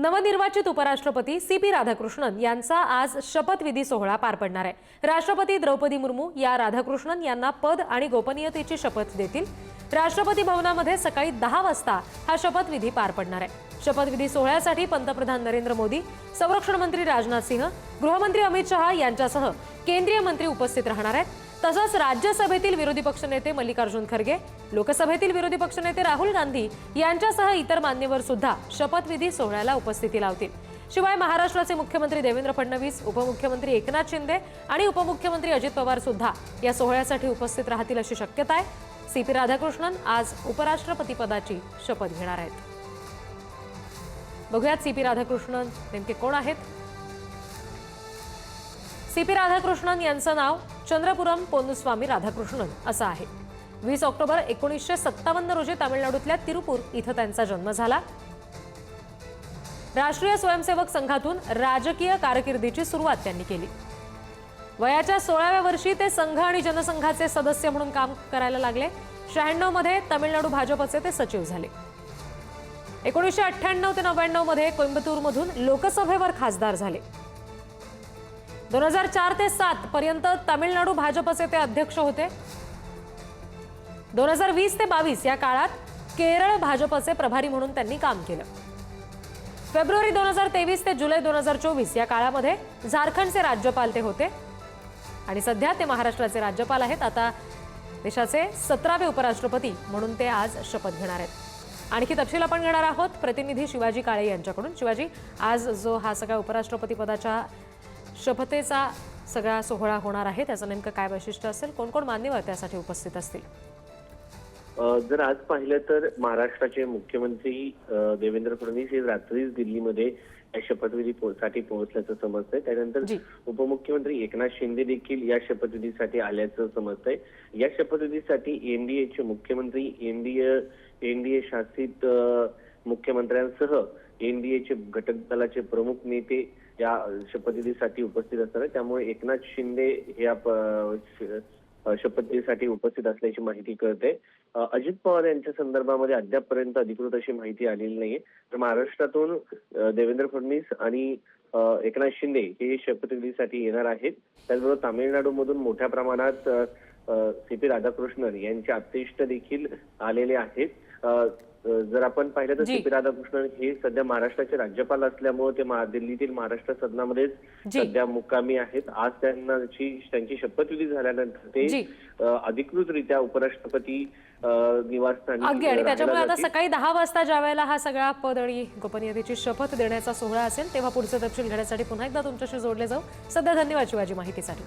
नवनिर्वाचित उपराष्ट्रपती सी.पी. राधाकृष्णन यांचा आज शपथविधी सोहळा पार पडणार आहे। राष्ट्रपती द्रौपदी मुर्मू या राधाकृष्णन यांना पद आणि गोपनीयतेची शपथ देतील। राष्ट्रपती भवनामध्ये सकाळी 10 वाजता हा शपथविधी पार पडणार आहे। शपथविधी सोहळ्यासाठी पंतप्रधान नरेंद्र मोदी, संरक्षण मंत्री राजनाथ सिंह, गृहमंत्री अमित शहा यांच्यासह केंद्रीय मंत्री उपस्थित राहणार आहेत। तसंच राज्यसभेतील विरोधी पक्षनेते मल्लिकार्जुन खरगे, लोकसभेतील विरोधी पक्षनेते राहुल गांधी यांच्यासह इतर मान्यवर सुद्धा शपथविधी सोहळ्याला उपस्थिती लावतील। शिवाय महाराष्ट्राचे मुख्यमंत्री देवेंद्र फडणवीस, उपमुख्यमंत्री एकनाथ शिंदे आणि उपमुख्यमंत्री अजित पवार सुद्धा या सोहळ्यासाठी उपस्थित राहतील अशी शक्यता आहे। सी.पी. राधाकृष्णन आज उपराष्ट्रपती पदाची शपथ घेणार आहेत। बघूयात सी.पी. राधाकृष्णन नेमके कोण आहेत। सी.पी. राधाकृष्णन यांचं नाव चंद्रपुरम पोन्नुस्वामी राधाकृष्णन असं आहे। 20 ऑक्टोबर 1957 रोजी तामिळनाडूतल्या तिरुपूर इथं त्यांचा जन्म झाला। राष्ट्रीय स्वयंसेवक संघातून राजकीय कारकिर्दीची सुरुवात त्यांनी केली। वयाच्या 16व्या वर्षी ते संघ आणि जनसंघाचे सदस्य म्हणून काम करायला लागले। 96 मध्ये तामिळनाडू भाजपचे ते सचिव झाले। 1998 ते 99 मध्ये कोइंबतूरमधून लोकसभेवर खासदार झाले। 2004 ते 7 पर्यंत तामिळनाडू भाजपचे ते अध्यक्ष होते। 2020 ते 22 या काळात केरळ भाजपचे प्रभारी म्हणून त्यांनी काम केलं। फेब्रुवारी 2023 ते जुलै 2024 या काळामध्ये झारखंडचे राज्यपाल ते होते आणि सध्या ते महाराष्ट्राचे राज्यपाल आहेत। आता देशाचे 17वे उपराष्ट्रपती म्हणून ते आज शपथ घेणार आहेत। आणखी तपशील आपण घेणार आहोत प्रतिनिधी शिवाजी काळे यांच्याकडून। शिवाजी, आज जो हा सगळा उपराष्ट्रपती पदाच्या शपथेचा सगळा सोहळा होणार आहे त्याचं नेमकं काय वैशिष्ट्य असेल, कोण कोण मान्यवर त्यासाठी उपस्थित असतील? जर आज पाहिलं तर महाराष्ट्राचे मुख्यमंत्री देवेंद्र फडणवीस हे रात्रीच दिल्लीमध्ये या शपथविधीसाठी पोहोचल्याचं समजतंय। त्यानंतर उपमुख्यमंत्री एकनाथ शिंदे देखील या शपथविधीसाठी आल्याचं समजतंय। या शपथविधीसाठी एनडीएचे मुख्यमंत्री, एनडीए शासित मुख्यमंत्र्यांसह एनडीएचे घटक दलाचे प्रमुख नेते या शपथविधीसाठी उपस्थित असणार आहे। त्यामुळे एकनाथ शिंदे या शपथविधीसाठी उपस्थित असल्याची माहिती कळते। अजित पवार यांच्या संदर्भामध्ये अद्यापपर्यंत अधिकृत अशी माहिती आलेली नाहीये। तर महाराष्ट्रातून देवेंद्र फडणवीस आणि एकनाथ शिंदे हे शपथविधीसाठी येणार आहेत। त्याचबरोबर तामिळनाडूमधून मोठ्या प्रमाणात सी.पी. राधाकृष्णन यांचे आप्तेष्ट देखील आलेले आहेत। जर आपण पाहिलं तर सी.पी. राधाकृष्णन हे सध्या महाराष्ट्राचे राज्यपाल असल्यामुळे ते दिल्लीतील महाराष्ट्र सदनामध्येच सध्या मुक्कामी आहेत। आज त्यांची शपथविधी झाल्यानंतर ते अधिकृतरित्या उपराष्ट्रपती निवासस्थानी अगदी, आणि त्याच्यामुळे आता सकाळी 10 वाजता ज्या वेळेला हा सगळा पद आणि गोपनीयतेची शपथ देण्याचा सोहळा असेल तेव्हा पुढचे तपशील घेण्यासाठी पुन्हा एकदा तुमच्याशी जोडले जाऊ। सध्या धन्यवाद शिवाजी माहितीसाठी।